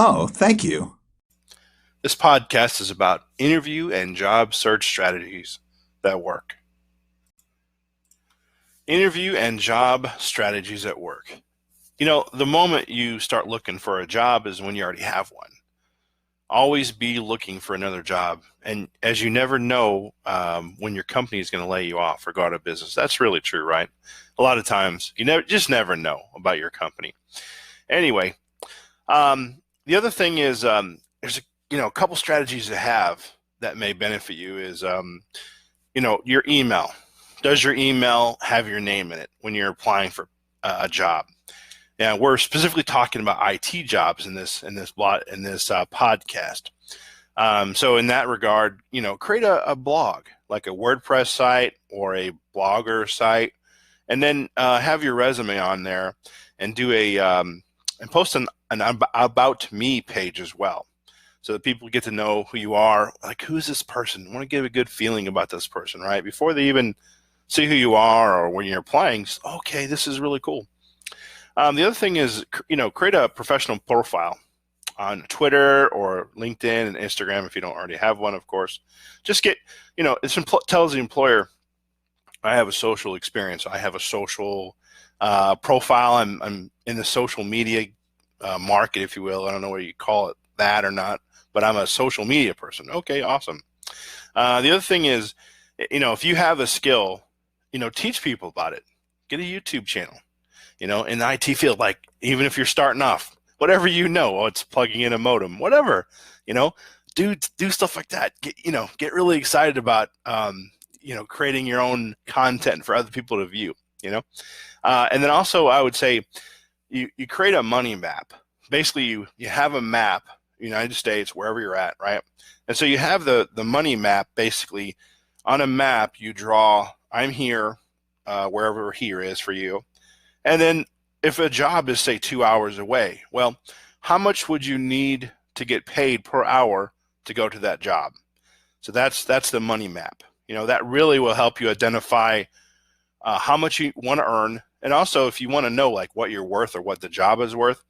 Oh, thank you. This podcast is about interview and job search strategies that work. Interview and job strategies at work. The moment you start looking for a job is when you already have one. Always be looking for another job. And as you never know when your company is going to lay you off or go out of business. That's really true, right? A lot of times you never know about your company. Anyway, the other thing is there's a couple strategies to have that may benefit you is your email. Does your email have your name in it when you're applying for a job? Yeah, we're specifically talking about IT jobs in this podcast. So in that regard, create a blog, like a WordPress site or a blogger site, and then have your resume on there, and do and post an about me page as well, so that people get to know who you are. Like, who's this person? I want to give a good feeling about this person, right? Before they even see who you are, or when you're applying, okay, this is really cool. The other thing is, create a professional profile on Twitter or LinkedIn and Instagram if you don't already have one, of course. Just get, tells the employer, I have a social experience. I have a social profile. I'm in the social media market, if you will. I don't know whether you call it that or not, but I'm a social media person. Okay, awesome. The other thing is, if you have a skill, teach people about it. Get a YouTube channel, in the IT field, like, even if you're starting off, whatever it's plugging in a modem, whatever, do stuff like that. Get really excited about, creating your own content for other people to view, and then also I would say you create a money map. Basically, you have a map, United States, wherever you're at, right? And so you have the money map. Basically, on a map, you draw, I'm here, wherever here is for you. And then if a job is, say, 2 hours away, well, how much would you need to get paid per hour to go to that job? So that's the money map. That really will help you identify how much you want to earn. And also, if you want to know, like, what you're worth or what the job is worth,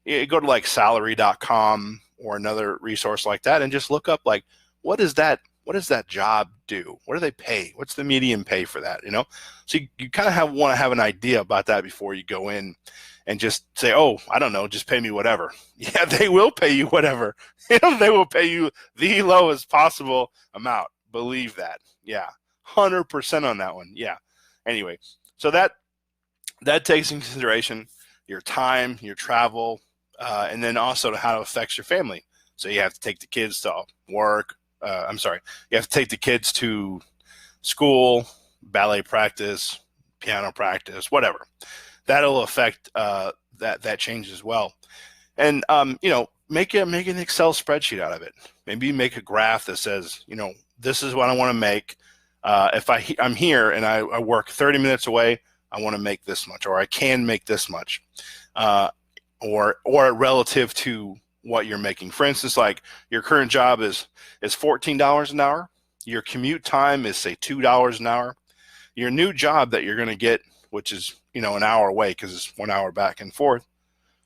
you go to like salary.com or another resource like that, and just look up, like, what does that job do? What do they pay? What's the median pay for that? So you kind of want to have an idea about that before you go in and just say, oh, I don't know, just pay me whatever. Yeah, they will pay you whatever. They will pay you the lowest possible amount. Believe that. Yeah, 100% on that one. Yeah. Anyway, so that takes into consideration your time, your travel, and then also how it affects your family. So you have to take the kids to work. You have to take the kids to school, ballet practice, piano practice, whatever. That'll affect that change as well. And make an Excel spreadsheet out of it. Maybe make a graph that says, this is what I want to make. If I'm here and I work 30 minutes away, I want to make this much, or I can make this much, or relative to what you're making. For instance, like, your current job is $14 an hour. Your commute time is, say, $2 an hour. Your new job that you're going to get, which is, an hour away because it's 1 hour back and forth,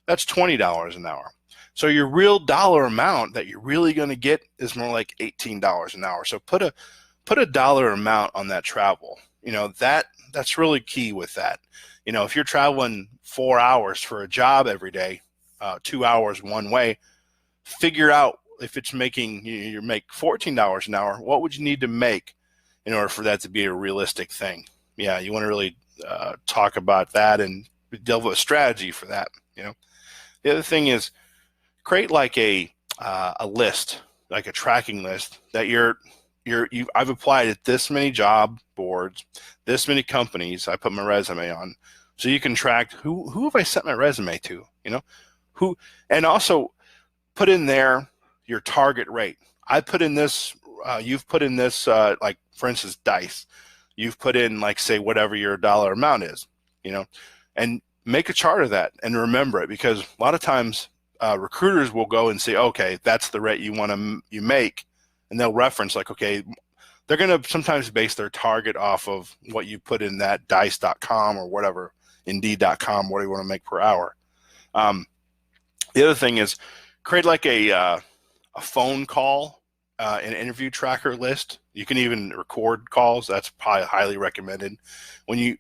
that's $20 an hour. So your real dollar amount that you're really going to get is more like $18 an hour. So put a dollar amount on that travel. That's really key with that. If you're traveling 4 hours for a job every day, 2 hours one way, figure out if it's making, you make $14 an hour, what would you need to make in order for that to be a realistic thing? Yeah, you want to really talk about that and develop a strategy for that. The other thing is, create like a list, like a tracking list that I've applied at this many job boards, this many companies I put my resume on, so you can track who have I sent my resume to, and also put in there your target rate. I put in this, you've put in this, like, for instance, DICE. You've put in, like, say, whatever your dollar amount is, and make a chart of that and remember it, because a lot of times recruiters will go and say, okay, that's the rate you make, and they'll reference, like, okay, they're going to sometimes base their target off of what you put in that dice.com or whatever, indeed.com, what do you want to make per hour. The other thing is, create like a phone call, an interview tracker list. You can even record calls. That's probably highly recommended. When you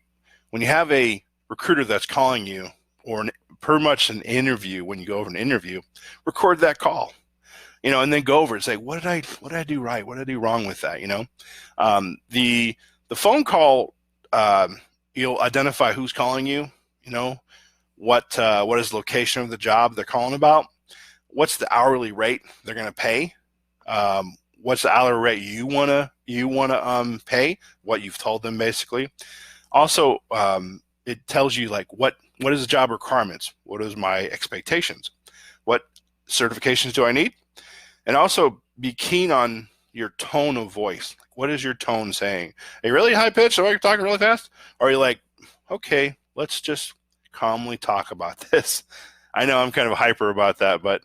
have a recruiter that's calling you, or pretty much an interview, when you go over an interview, record that call, and then go over and say, what did I do right? What did I do wrong with that? The phone call, you'll identify who's calling you, what is the location of the job they're calling about, what's the hourly rate they're going to pay, what's the hourly rate you want to pay, what you've told them basically. Also, it tells you like what is the job requirements, what is my expectations, what certifications do I need, and also be keen on your tone of voice. What is your tone saying? Are you really high pitched? Are you talking really fast? Or are you like, okay, let's just calmly talk about this? I know I'm kind of hyper about that, but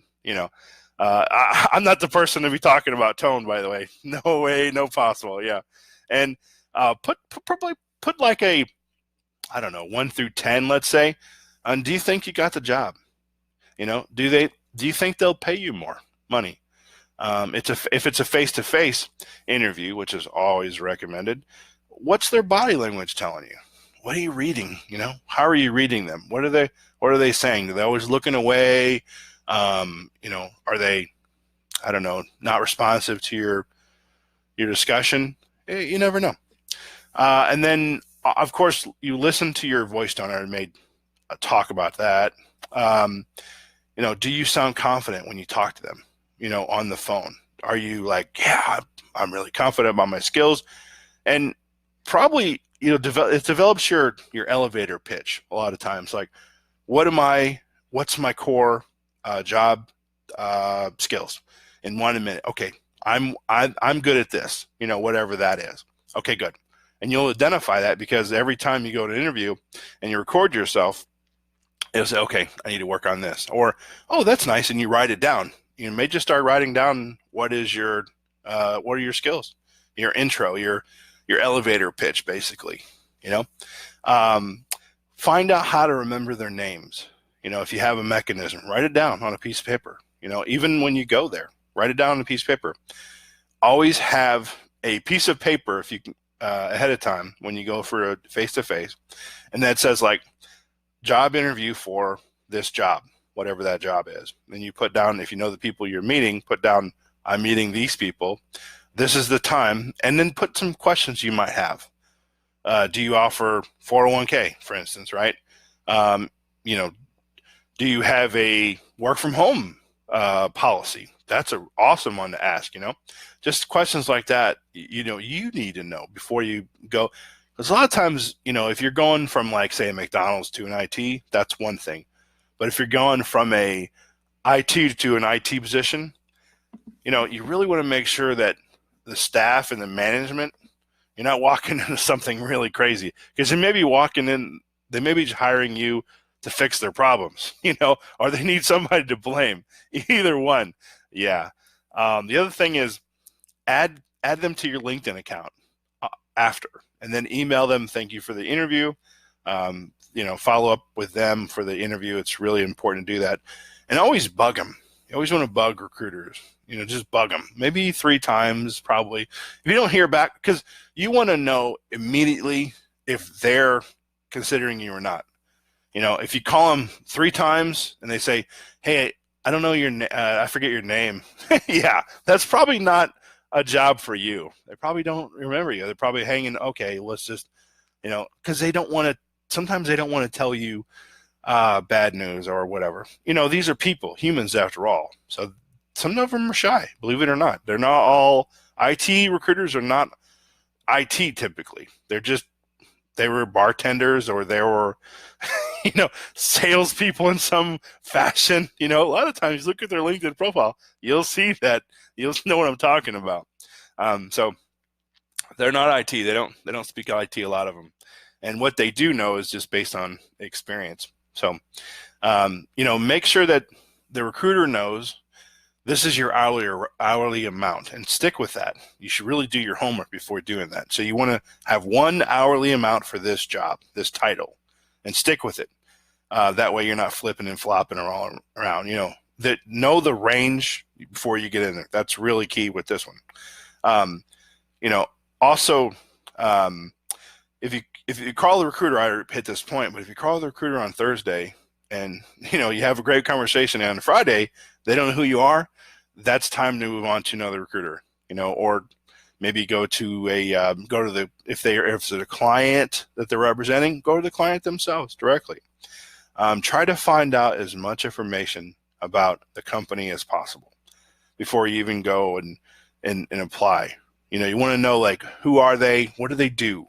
I'm not the person to be talking about tone, by the way. No way, no possible. Yeah. And probably put like a, I don't know, 1 through 10, let's say. And do you think you got the job? Do you think they'll pay you more money? If it's a face-to-face interview, which is always recommended, what's their body language telling you? What are you reading? How are you reading them? What are they saying? Are they always looking away? Are they, I don't know, not responsive to your discussion? You never know. And then, of course, you listen to your voice tone. I made a talk about that. Do you sound confident when you talk to them, on the phone? Are you like, yeah, I'm really confident about my skills? And probably, it develops your elevator pitch a lot of times. Like, what's my core job skills in 1 minute? Okay, I'm good at this, whatever that is. Okay, good. And you'll identify that because every time you go to an interview and you record yourself, it'll say, okay, I need to work on this. Or, oh, that's nice, and you write it down. You may just start writing down what are your skills, your intro, your elevator pitch, basically. Find out how to remember their names. If you have a mechanism, write it down on a piece of paper. Even when you go there, write it down on a piece of paper. Always have a piece of paper, if you can, ahead of time when you go for a face-to-face, and that says like job interview for this job, whatever that job is. Then you put down, if you know the people you're meeting, put down, I'm meeting these people. This is the time, and then put some questions you might have. Do you offer 401k, for instance, right? Do you have a work from home policy? That's an awesome one to ask, just questions like that, you need to know before you go. Because a lot of times, if you're going from like, say, a McDonald's to an IT, that's one thing. But if you're going from a IT to an IT position, you really want to make sure that the staff and the management, you're not walking into something really crazy, because they may be they may be hiring you to fix their problems, or they need somebody to blame. Either one. Yeah. The other thing is add them to your LinkedIn account after, and then email them. Thank you for the interview. Follow up with them for the interview. It's really important to do that, and always bug them. You always want to bug recruiters. Just bug them. Maybe 3 times, probably. If you don't hear back, because you want to know immediately if they're considering you or not. If you call them 3 times and they say, hey, I don't know your name, I forget your name. Yeah, that's probably not a job for you. They probably don't remember you. They're probably hanging, okay, let's just, because sometimes they don't want to tell you bad news or whatever. These are people, humans after all. So some of them are shy, believe it or not. They're not all, IT recruiters are not IT typically. They were bartenders, or they were, salespeople in some fashion. A lot of times, look at their LinkedIn profile, you'll see that, you'll know what I'm talking about. So they're not IT. They don't speak IT, a lot of them, and what they do know is just based on experience. So, make sure that the recruiter knows this is your hourly amount, and stick with that. You should really do your homework before doing that. So you want to have one hourly amount for this job, this title, and stick with it. That way you're not flipping and flopping around. that know the range before you get in there. That's really key with this one. You know, also, if you call the recruiter, I hit this point, but if you call the recruiter on Thursday and, you know, you have a great conversation, and on Friday they don't know who you are, that's time to move on to another recruiter, you know, or maybe go to if it's a client that they're representing, go to the client themselves directly. Try to find out as much information about the company as possible before you even go and apply. You know, you want to know, like, who are they? What do they do?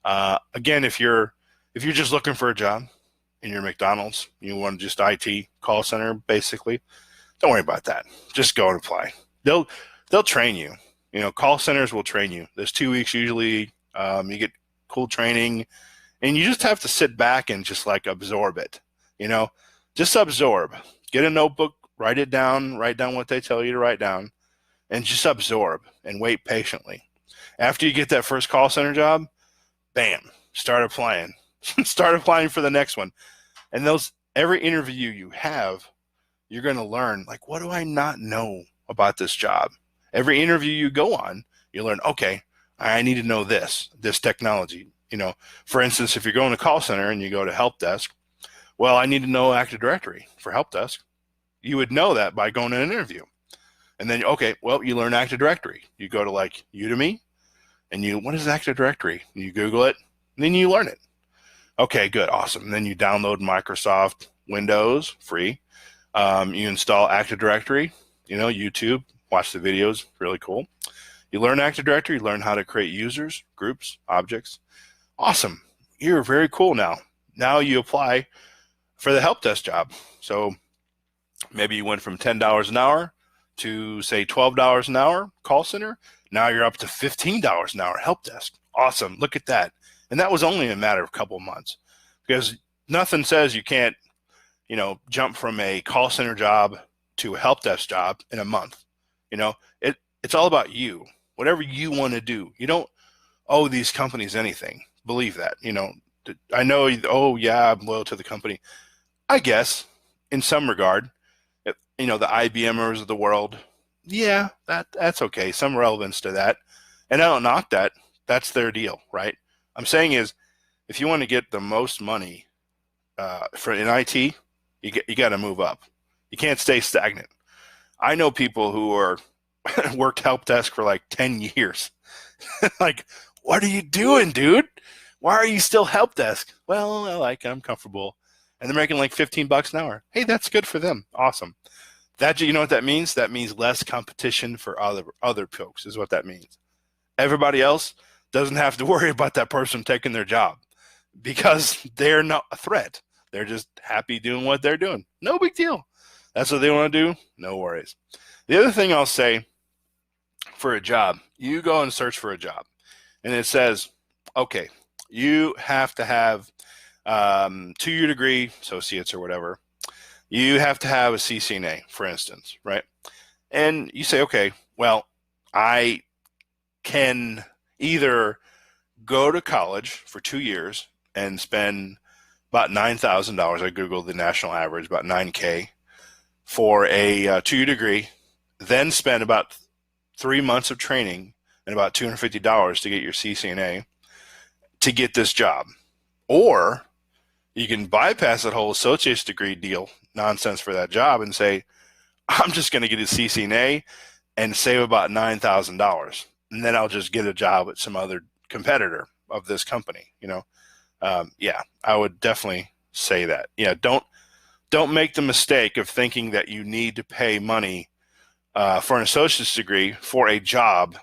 Again, if you're just looking for a job and you're McDonald's, you want just IT call center, basically, don't worry about that. Just go and apply. They'll train you. You know, call centers will train you. There's 2 weeks usually. You get cool training, and you just have to sit back and just like absorb it. You know, just absorb. Get a notebook, write it down, write down what they tell you to write down, and just absorb and wait patiently. After you get that first call center job, bam, start applying. Start applying for the next one. And every interview you have, you're going to learn, like, what do I not know about this job? Every interview you go on, you learn, okay, I need to know this technology. You know, for instance, if you're going to call center and you go to help desk, well, I need to know Active Directory for help desk. You would know that by going to an interview. And then, okay, well, you learn Active Directory. You go to like Udemy and what is Active Directory? You Google it, and then you learn it. Okay, good, awesome. And then you download Microsoft Windows, free. You install Active Directory, you know, YouTube, watch the videos, really cool. You learn Active Directory, you learn how to create users, groups, objects. Awesome, you're very cool now. Now you apply for the help desk job. So maybe you went from $10 an hour to, say, $12 an hour call center. Now you're up to $15 an hour help desk. Awesome, look at that. And that was only a matter of a couple of months, because nothing says you can't, you know, jump from a call center job to a help desk job in a month. You know, it's all about you, whatever you want to do. You don't owe these companies anything. Believe that. You know, I know, oh yeah, I'm loyal to the company. I guess in some regard, you know, the IBMers of the world, yeah, that's okay. Some relevance to that. And I don't knock that. That's their deal, right? I'm saying is, if you want to get the most money in IT, you got to move up. You can't stay stagnant. I know people who are worked help desk for like 10 years. Like, what are you doing, dude? Why are you still help desk? Well, I'm comfortable. And they're making like $15 an hour. Hey, that's good for them. Awesome. You know what that means? That means less competition for other folks is what that means. Everybody else doesn't have to worry about that person taking their job because they're not a threat. They're just happy doing what they're doing. No big deal. That's what they want to do. No worries. The other thing I'll say for a job, you go and search for a job and it says, okay, you have to have 2-year degree, associates or whatever. You have to have a CCNA, for instance, right? And you say, okay, well, I can either go to college for 2 years and spend about $9,000. I Googled the national average, about $9K for a 2-year degree, then spend about 3 months of training and about $250 to get your CCNA to get this job. Or you can bypass that whole associate's degree deal nonsense for that job and say, I'm just going to get a CCNA and save about $9,000. And then I'll just get a job at some other competitor of this company, you know? Yeah, I would definitely say that. Yeah, don't make the mistake of thinking that you need to pay money for an associate's degree for a job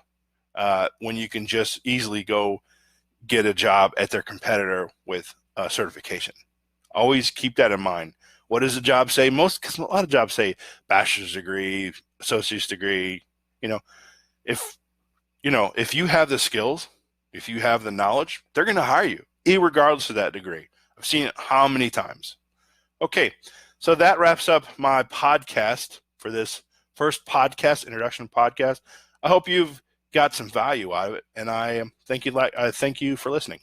when you can just easily go get a job at their competitor with certification. Always keep that in mind. What does the job say? Because a lot of jobs say bachelor's degree, associate's degree. You know, if you have the skills, if you have the knowledge, they're going to hire you, irregardless of that degree. I've seen it how many times. Okay, so that wraps up my podcast for this first introduction podcast. I hope you've got some value out of it, and I thank you for listening.